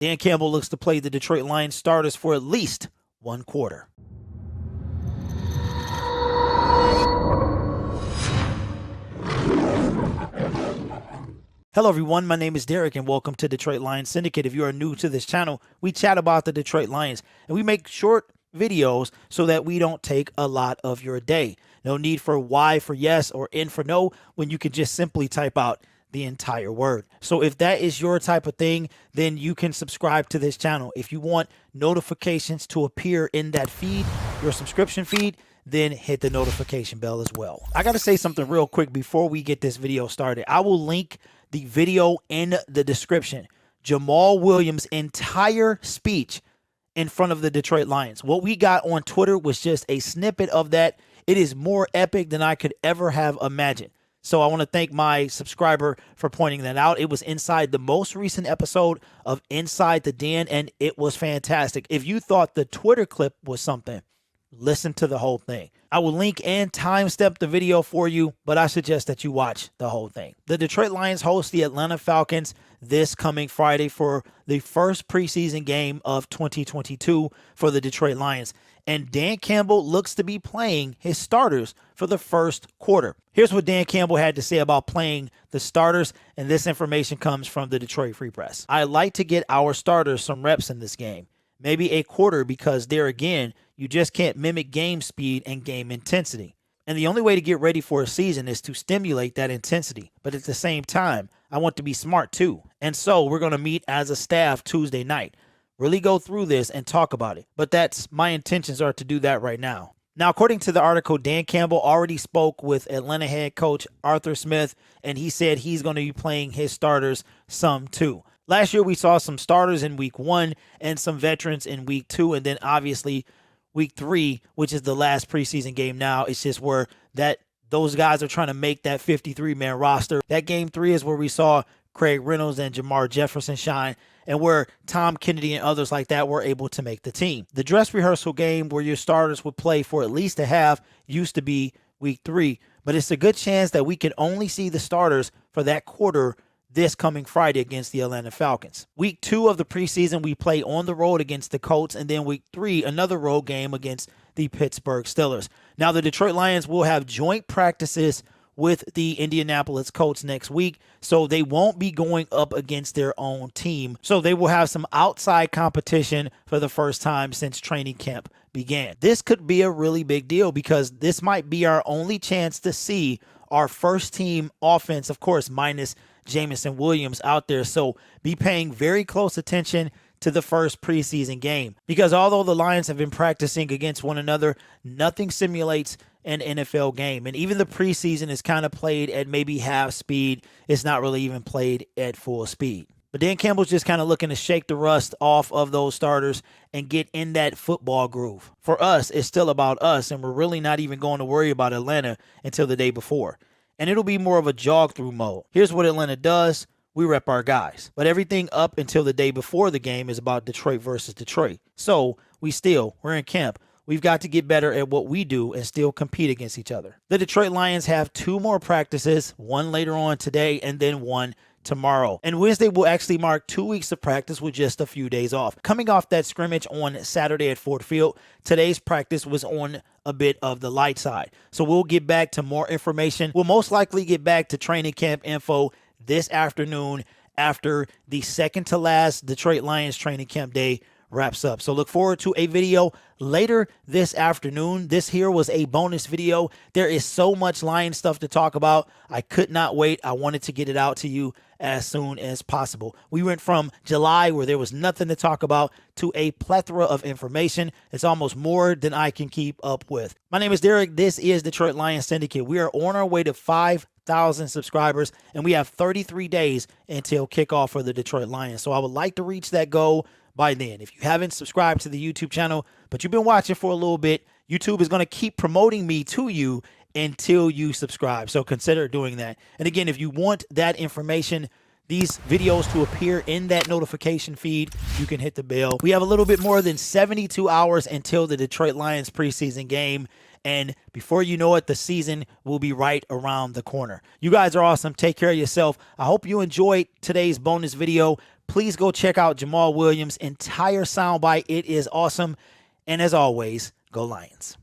Dan Campbell looks to play the Detroit Lions starters for at least one quarter. Hello everyone, my name is Derek and welcome to Detroit Lions Syndicate. If you are new to this channel, we chat about the Detroit Lions and we make short videos so that we don't take a lot of your day. No need for Y for yes or N for no when you can just simply type out the entire word. So if that is your type of thing, then you can subscribe to this channel. If you want notifications to appear in that feed, your subscription feed, then hit the notification bell as well. I got to say something real quick before we get this video started. I will link the video in the description. Jamal Williams' entire speech in front of the Detroit Lions. What we got on Twitter was just a snippet of that. It is more epic than I could ever have imagined. So I want to thank my subscriber for pointing that out. It was inside the most recent episode of Inside the Den, and it was fantastic. If you thought the Twitter clip was something, listen to the whole thing. I will link and timestamp the video for you, but I suggest that you watch the whole thing. The Detroit Lions host the Atlanta Falcons this coming Friday for the first preseason game of 2022 for the Detroit Lions. And Dan Campbell looks to be playing his starters for the first quarter. Here's what Dan Campbell had to say about playing the starters, and this information comes from the Detroit Free Press. "I like to get our starters some reps in this game. Maybe a quarter, because there again, you just can't mimic game speed and game intensity. And the only way to get ready for a season is to stimulate that intensity. But at the same time, I want to be smart too. And so we're going to meet as a staff Tuesday night. Really go through this and talk about it. But that's my intentions are to do that right now." Now, according to the article, Dan Campbell already spoke with Atlanta head coach Arthur Smith, and he said he's going to be playing his starters some too. Last year, we saw some starters in week 1 and some veterans in week 2, and then obviously week 3, which is the last preseason game now. It's just where those guys are trying to make that 53-man roster. That game 3 is where we saw Craig Reynolds and Jamar Jefferson shine, and where Tom Kennedy and others like that were able to make the team. The dress rehearsal game where your starters would play for at least a half used to be week 3, but it's a good chance that we can only see the starters for that quarter this coming Friday against the Atlanta Falcons. Week 2 of the preseason, we play on the road against the Colts, and then week 3, another road game against the Pittsburgh Steelers. Now, the Detroit Lions will have joint practices with the Indianapolis Colts next week, so they won't be going up against their own team. So they will have some outside competition for the first time since training camp began. This could be a really big deal because this might be our only chance to see our first team offense, of course, minus Jamal Williams out there. So be paying very close attention to the first preseason game, because although the Lions have been practicing against one another, nothing simulates an NFL game. And even the preseason is kind of played at maybe half speed. It's not really even played at full speed. But Dan Campbell's just kind of looking to shake the rust off of those starters and get in that football groove. For us, it's still about us, and we're really not even going to worry about Atlanta until the day before. And it'll be more of a jog-through mode. Here's what Atlanta does. We rep our guys. But everything up until the day before the game is about Detroit versus Detroit. So we're in camp. We've got to get better at what we do and still compete against each other. The Detroit Lions have 2 more practices, one later on today and then one tomorrow. And Wednesday will actually mark 2 weeks of practice with just a few days off. Coming off that scrimmage on Saturday at Ford Field, today's practice was on a bit of the light side. So we'll get back to more information. We'll most likely get back to training camp info this afternoon after the second to last Detroit Lions training camp day wraps up. So look forward to a video later this afternoon. This here was a bonus video. There is so much Lions stuff to talk about. I could not wait. I wanted to get it out to you as soon as possible. We went from July, where there was nothing to talk about, to a plethora of information. It's almost more than I can keep up with. My name is Derek. This is Detroit Lions Syndicate. We are on our way to 5,000 subscribers, and we have 33 days until kickoff for the Detroit Lions. So I would like to reach that goal by then. If you haven't subscribed to the YouTube channel, but you've been watching for a little bit, YouTube is going to keep promoting me to you until you subscribe. So consider doing that. And again, if you want that information, these videos to appear in that notification feed, you can hit the bell. We have a little bit more than 72 hours until the Detroit Lions preseason game. And before you know it, the season will be right around the corner. You guys are awesome. Take care of yourself. I hope you enjoyed today's bonus video. please go check out Jamal Williams' entire soundbite. It is awesome. And as always, go Lions.